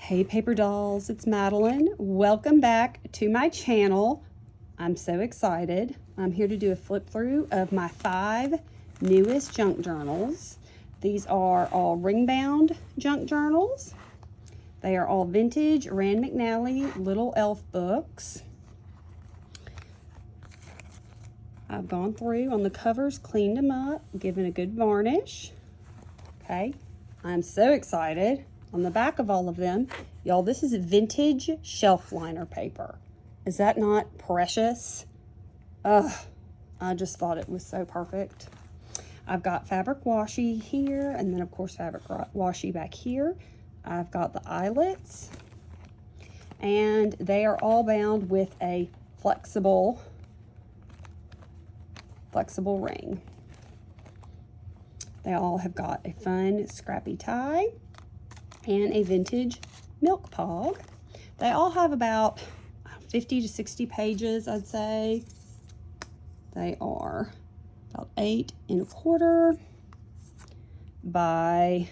Hey paper dolls, it's Madeline. Welcome back to my channel. I'm so excited. I'm here to do a flip through of my 5 newest junk journals. These are all ring bound junk journals. They are all vintage Rand McNally Little Elf books. I've gone through on the covers, cleaned them up, given a good varnish. Okay, I'm so excited. On the back of all of them, y'all, this is vintage shelf liner paper. Is that not precious? Ugh, I just thought it was so perfect. I've got fabric washi here, and then of course fabric washi back here. I've got the eyelets, and they are all bound with a flexible ring. They all have got a fun scrappy tie and a vintage milk pog. They all have about 50 to 60 pages, I'd say. They are about 8 1/4 by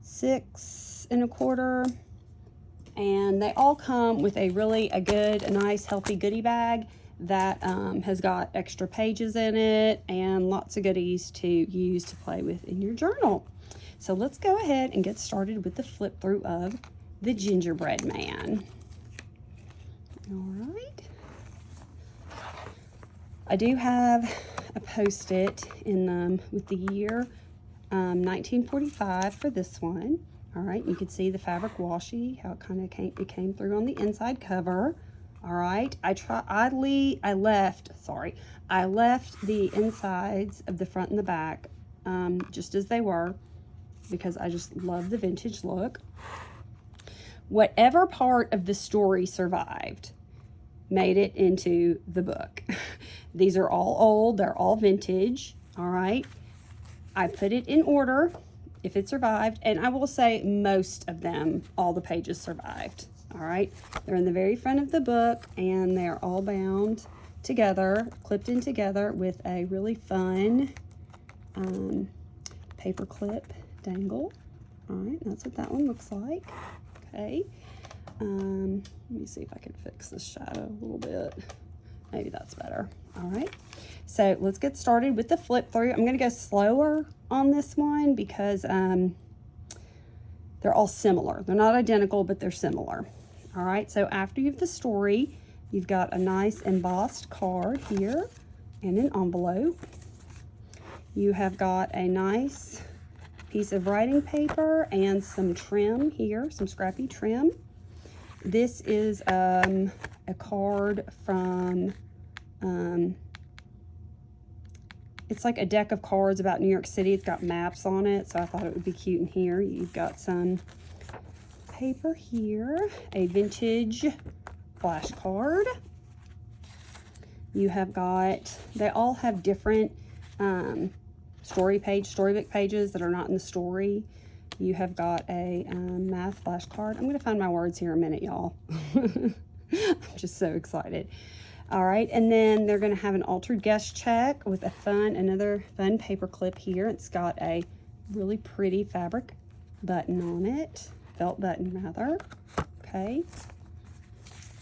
6 1/4, and they all come with a nice healthy goodie bag that has got extra pages in it and lots of goodies to use to play with in your journal. So let's go ahead and get started with the flip through of the Gingerbread Man. All right. I do have a post-it in them with the year 1945 for this one. All right, you can see the fabric washi, how it kind of came through on the inside cover. All right, I left the insides of the front and the back just as they were, because I just love the vintage look. Whatever part of the story survived made it into the book. These are all old, they're all vintage, all right? I put it in order if it survived, and I will say most of them, all the pages survived, all right? They're in the very front of the book, and they're all bound together, clipped in together with a really fun paper clip dangle. All right, that's what that one looks like. Okay, let me see if I can fix this shadow a little bit. Maybe that's better. All right, so let's get started with the flip through. I'm going to go slower on this one because they're all similar. They're not identical, but they're similar. All right, so after you have the story, you've got a nice embossed card here and an envelope. You have got a nice piece of writing paper and some trim here, some scrappy trim. This is a card from, it's like a deck of cards about New York City. It's got maps on it, so I thought it would be cute in here. You've got some paper here, a vintage flashcard. You have got, they all have different storybook pages that are not in the story. You have got a math flashcard. I'm going to find my words here in a minute, y'all. I'm just so excited. All right, and then they're going to have an altered guest check with another fun paper clip here. It's got a really pretty fabric button on it, felt button rather. Okay.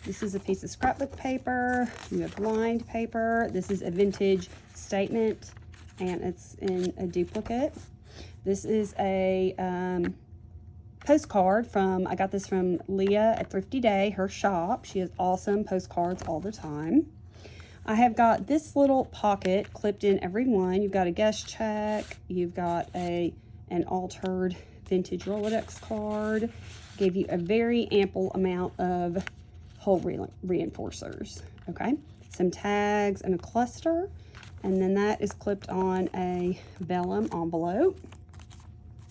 This is a piece of scrapbook paper. You have lined paper. This is a vintage statement, and it's in a duplicate. This is a postcard I got this from Leah at Thrifty Day, her shop. She has awesome postcards all the time. I have got this little pocket clipped in every one. You've got a guest check. You've got an altered vintage Rolodex card. Gave you a very ample amount of hole reinforcers, okay? Some tags and a cluster. And then that is clipped on a vellum envelope.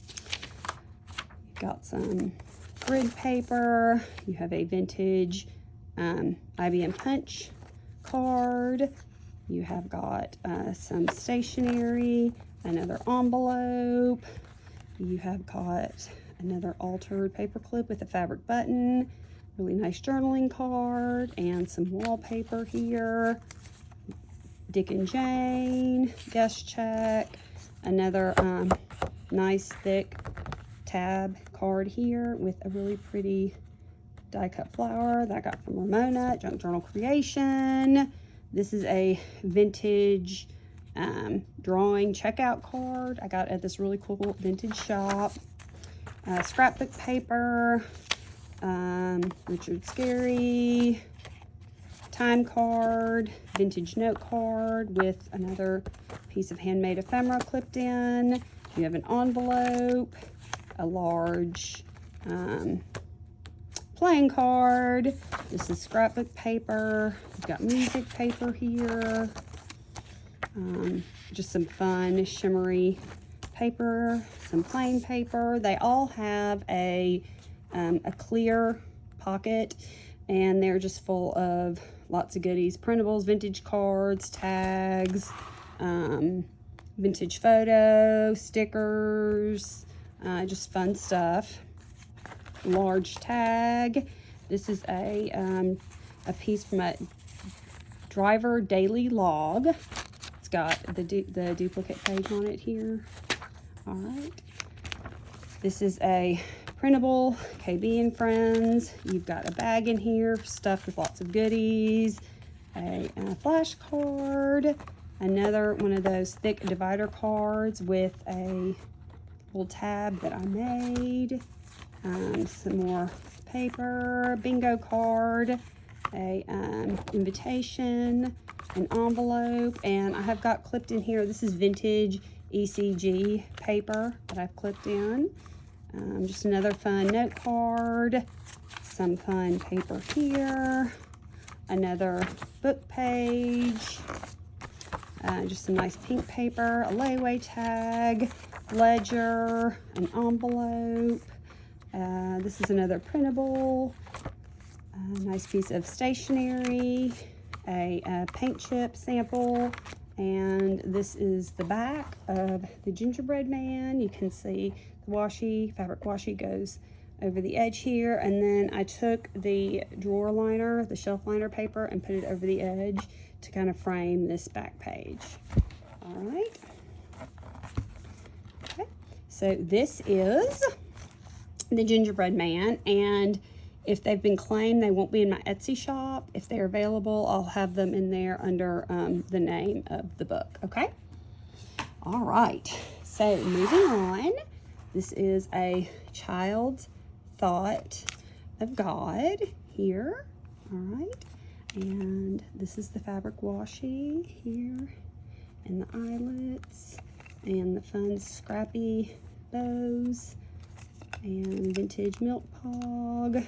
You've got some grid paper. You have a vintage IBM punch card. You have got some stationery, another envelope. You have got another altered paper clip with a fabric button, really nice journaling card, and some wallpaper here. Dick and Jane, guest check, another nice thick tab card here with a really pretty die cut flower that I got from Ramona, Junk Journal Creation. This is a vintage drawing checkout card I got at this really cool vintage shop. Scrapbook paper, Richard Scarry, time card, vintage note card with another piece of handmade ephemera clipped in. You have an envelope, a large playing card. This is scrapbook paper. We've got music paper here. Just some fun shimmery paper, some plain paper. They all have a clear pocket, and they're just full of lots of goodies. Printables, vintage cards, tags, vintage photo, stickers, just fun stuff. Large tag. This is a piece from a driver daily log. It's got the duplicate page on it here. All right. This is a printable, KB and Friends. You've got a bag in here stuffed with lots of goodies. A flash card. Another one of those thick divider cards with a little tab that I made. Some more paper, bingo card, a invitation, an envelope, and I have got clipped in here. This is vintage ECG paper that I've clipped in. Just another fun note card, some fun paper here, another book page, just some nice pink paper, a layaway tag, ledger, an envelope. This is another printable, a nice piece of stationery, a paint chip sample, and this is the back of the Gingerbread Man. You can see the washi, fabric washi goes over the edge here, and then I took the drawer liner, the shelf liner paper, and put it over the edge to kind of frame this back page. All right. Okay, so this is the Gingerbread Man, and if they've been claimed, they won't be in my Etsy shop. If they're available, I'll have them in there under the name of the book, okay? All right, so moving on. This is a child's thought of God here, all right? And this is the fabric washi here, and the eyelets, and the fun scrappy bows, and vintage milk pog.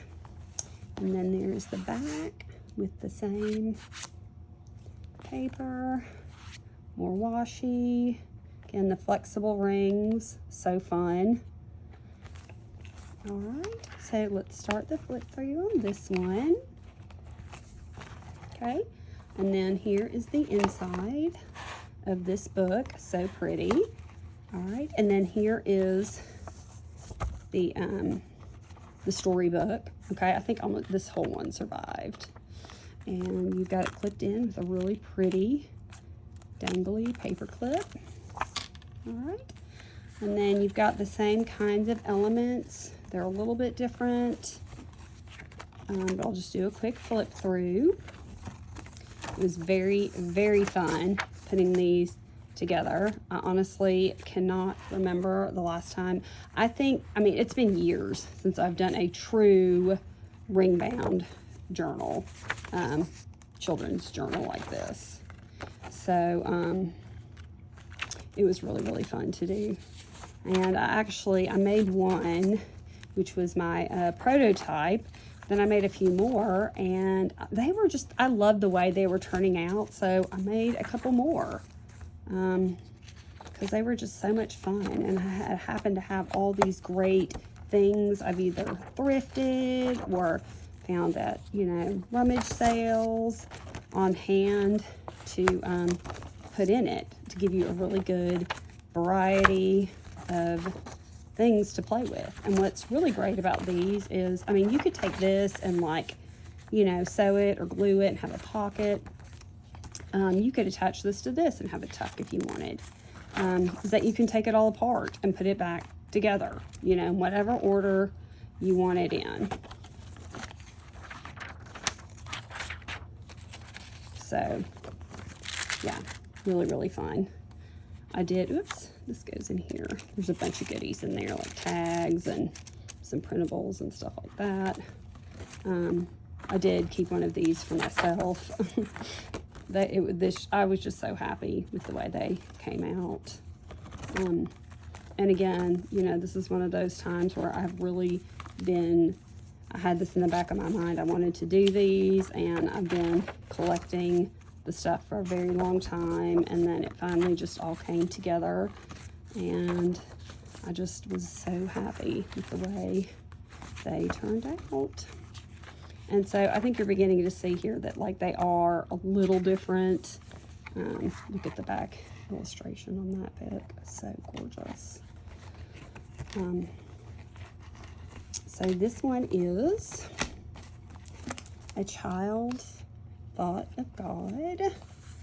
And then there's the back with the same paper, more washi. Again, the flexible rings, so fun. All right, so let's start the flip through on this one. Okay, and then here is the inside of this book, so pretty. All right, and then here is the storybook. Okay, I think almost this whole one survived. And you've got it clipped in with a really pretty dangly paper clip. All right, and then you've got the same kinds of elements. They're a little bit different, but I'll just do a quick flip through. It was very, very fun putting these together. I honestly cannot remember the last time. I mean, it's been years since I've done a true ring bound journal, children's journal like this. So it was really, really fun to do. And I made one, which was my prototype. Then I made a few more, and they were just, I loved the way they were turning out. So I made a couple more. Because they were just so much fun, and I happened to have all these great things I've either thrifted or found at, rummage sales on hand to put in it to give you a really good variety of things to play with. And what's really great about these is, I mean, you could take this and sew it or glue it and have a pocket. You could attach this to this and have a tuck if you wanted. Is that you can take it all apart and put it back together, you know, in whatever order you want it in. So, yeah, really, really fun. I did, oops, this goes in here. There's a bunch of goodies in there, like tags and some printables and stuff like that. I did keep one of these for myself. I was just so happy with the way they came out. And again, you know, this is one of those times where I've really been, I had this in the back of my mind. I wanted to do these, and I've been collecting the stuff for a very long time, and then it finally just all came together, and I just was so happy with the way they turned out. And so I think you're beginning to see here that like they are a little different. Look at the back illustration on that book, so gorgeous. So this one is A Child Thought of God,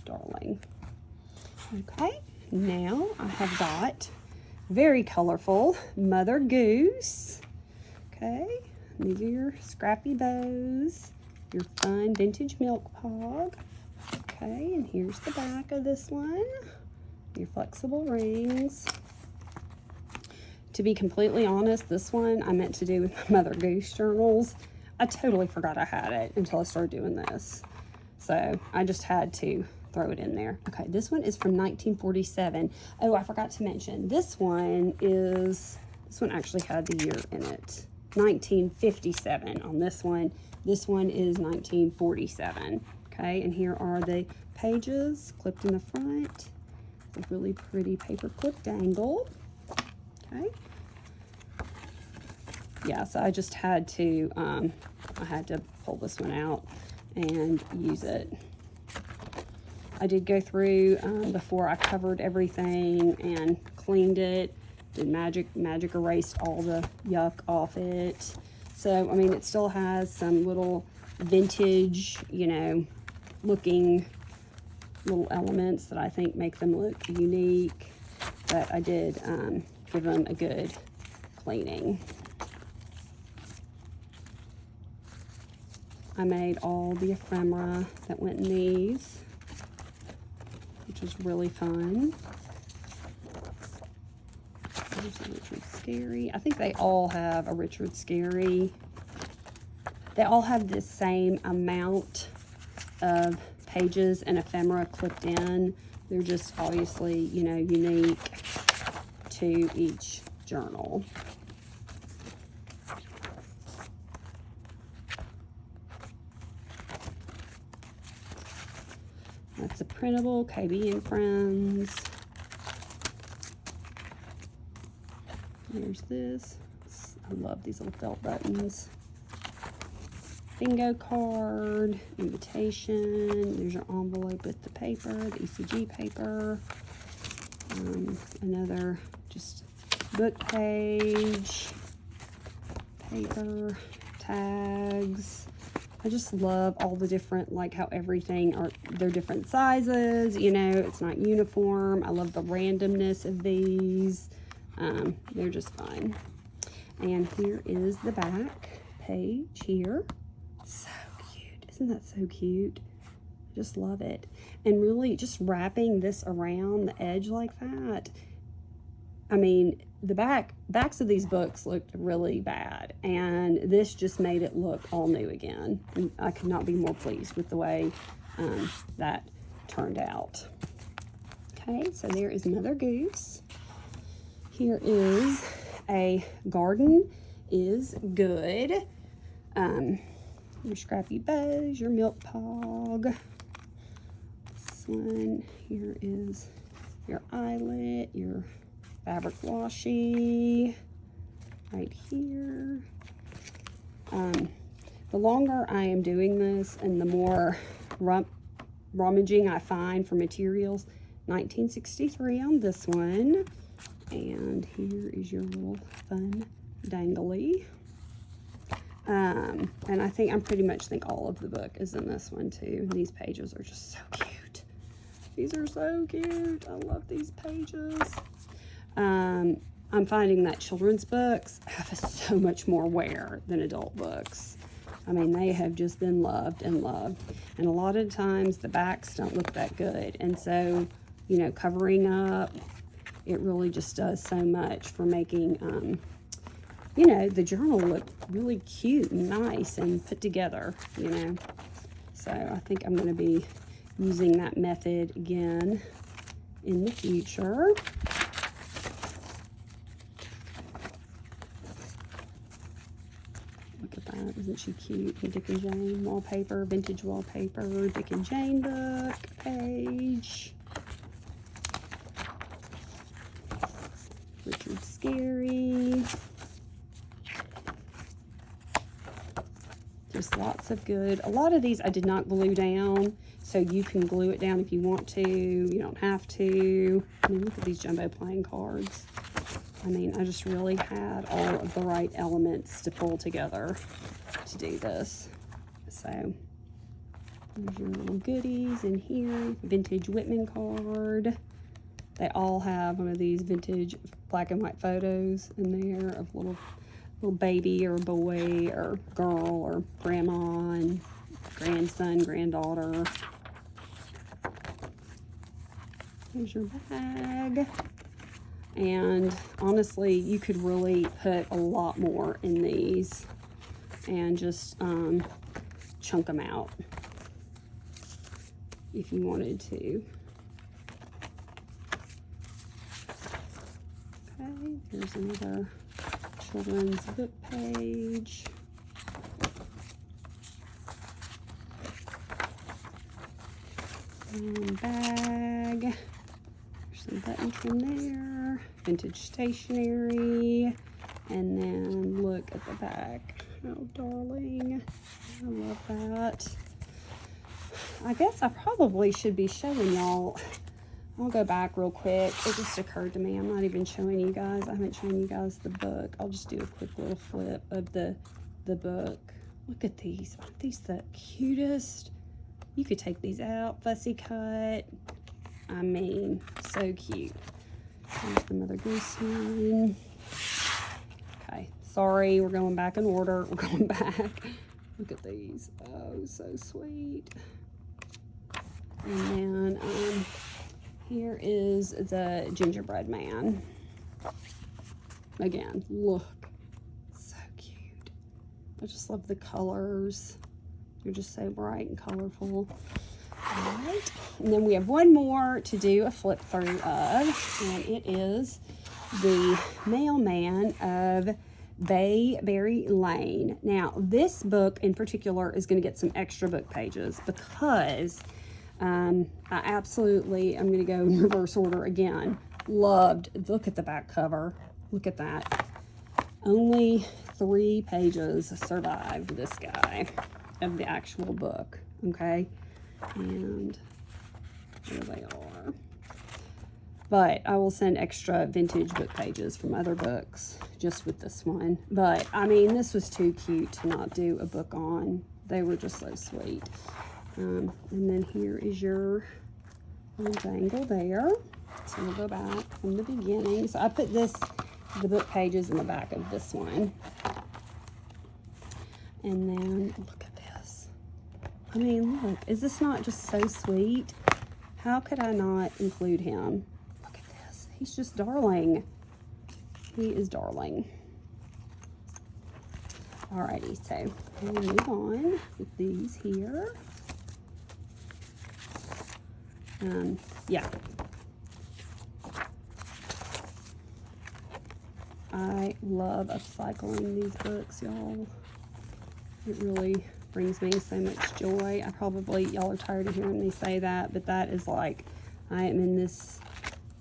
darling. Okay, now I have got very colorful Mother Goose. Okay, these are your scrappy bows, your fun vintage milk pog. Okay, and here's the back of this one, your flexible rings. To be completely honest, this one I meant to do with my Mother Goose journals. I totally forgot I had it until I started doing this. So I just had to throw it in there. Okay, this one is from 1947. Oh, I forgot to mention, this one actually had the year in it. 1957 on this one. This one is 1947. Okay, and here are the pages clipped in the front. A really pretty paper clip dangle. Okay. Yeah, so I just had to, I had to pull this one out and use it. I did go through before I covered everything and cleaned it. Did magic erased all the yuck off it. So, I mean, it still has some little vintage, you know, looking little elements that I think make them look unique. But I did give them a good cleaning. I made all the ephemera that went in these, which was really fun. There's a Richard Scarry. I think they all have a Richard Scarry. They all have the same amount of pages and ephemera clipped in. They're just obviously, you know, unique to each journal. That's a printable KB and Friends. There's this. I love these little felt buttons. Bingo card, invitation. There's your envelope with the paper, the ECG paper. Another just book page, paper, tags. I just love all the different, like how everything they're different sizes, you know, it's not uniform. I love the randomness of these. They're just fun. And here is the back page here. So cute. Isn't that so cute? I just love it. And really just wrapping this around the edge like that. I mean, the backs of these books looked really bad, and this just made it look all new again. And I could not be more pleased with the way that turned out. Okay, so there is Mother Goose. Here is A Garden is Good. Your scrappy bows, your milk pog. This one here is your eyelet, your fabric washi right here. The longer I am doing this and the more rummaging I find for materials, 1963 on this one. And here is your little fun dangly. And I pretty much think all of the book is in this one too. These pages are just so cute. These are so cute. I love these pages. I'm finding that children's books have so much more wear than adult books. I mean, they have just been loved and loved. And a lot of times the backs don't look that good. And so, you know, covering up, it really just does so much for making, you know, the journal look really cute and nice and put together, you know. So I think I'm going to be using that method again in the future. Look at that. Isn't she cute? Dick and Jane wallpaper, vintage wallpaper, Dick and Jane book page. Richard Scary. Just lots of good. A lot of these I did not glue down, so you can glue it down if you want to. You don't have to. I mean, look at these jumbo playing cards. I mean, I just really had all of the right elements to pull together to do this. So there's your little goodies in here. Vintage Whitman card. They all have one of these vintage black and white photos in there of little baby or boy or girl or grandma and grandson, granddaughter. Here's your bag. And honestly, you could really put a lot more in these and just chunk them out if you wanted to. Okay, here's another children's book page. And bag. There's some button trim there. Vintage stationery. And then look at the back. Oh, darling. I love that. I guess I probably should be showing y'all. I'll go back real quick. It just occurred to me. I'm not even showing you guys. I haven't shown you guys the book. I'll just do a quick little flip of the book. Look at these. Aren't these the cutest? You could take these out. Fussy cut. I mean, so cute. Here's the Mother Goose one. Okay. Sorry, we're going back in order. We're going back. Look at these. Oh, so sweet. And then, here is the Gingerbread Man. Again, look. So cute. I just love the colors. They're just so bright and colorful. All right. And then we have one more to do a flip through of. And it is the Mailman of Bayberry Lane. Now, this book in particular is going to get some extra book pages because I absolutely, I'm going to go in reverse order again. Loved, look at the back cover. Look at that. Only 3 pages survived this guy of the actual book. Okay. And there they are. But I will send extra vintage book pages from other books just with this one. But I mean, this was too cute to not do a book on. They were just so sweet. And then here is your little dangle there. So we'll go back from the beginning. So I put the book pages in the back of this one. And then look at this. I mean, look, is this not just so sweet? How could I not include him? Look at this. He's just darling. He is darling. Alrighty, so we'll move on with these here. Yeah. I love upcycling these books, y'all. It really brings me so much joy. Y'all are tired of hearing me say that, but that is like, I am in this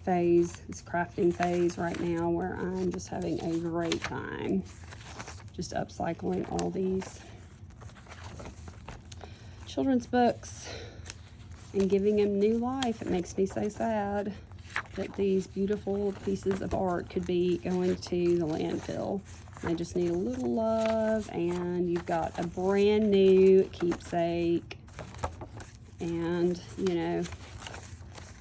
phase, this crafting phase right now where I'm just having a great time. Just upcycling all these children's books and giving them new life. It makes me so sad that these beautiful pieces of art could be going to the landfill. They just need a little love, and you've got a brand new keepsake. And, you know,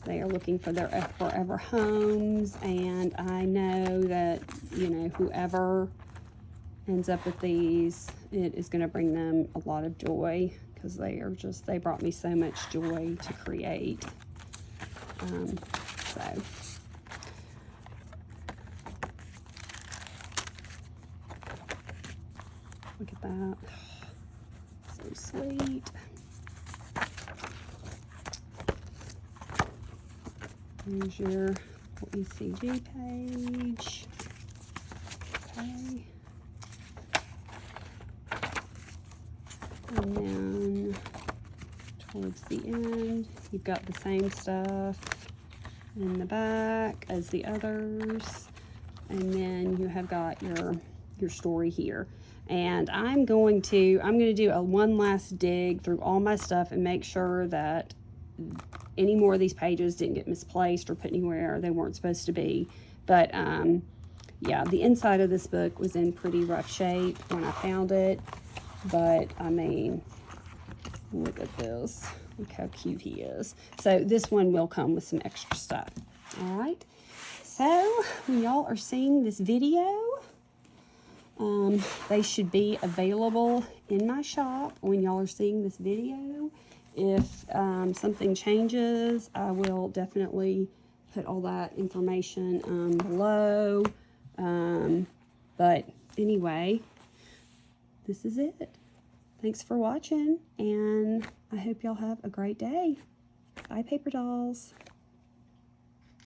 They are looking for their forever homes, and I know that, you know, whoever ends up with these, it is going to bring them a lot of joy, because they brought me so much joy to create. So look at that. So sweet. Here's your ECG page. Okay. And then towards the end, you've got the same stuff in the back as the others. And then you have got your story here. And I'm going to do one last dig through all my stuff and make sure that any more of these pages didn't get misplaced or put anywhere they weren't supposed to be. But yeah, the inside of this book was in pretty rough shape when I found it. But I mean, look at this. Look how cute he is. So this one will come with some extra stuff. All right. So when y'all are seeing this video, they should be available in my shop when y'all are seeing this video. If something changes, I will definitely put all that information below. But anyway, this is it. Thanks for watching, and I hope y'all have a great day. Bye, paper dolls.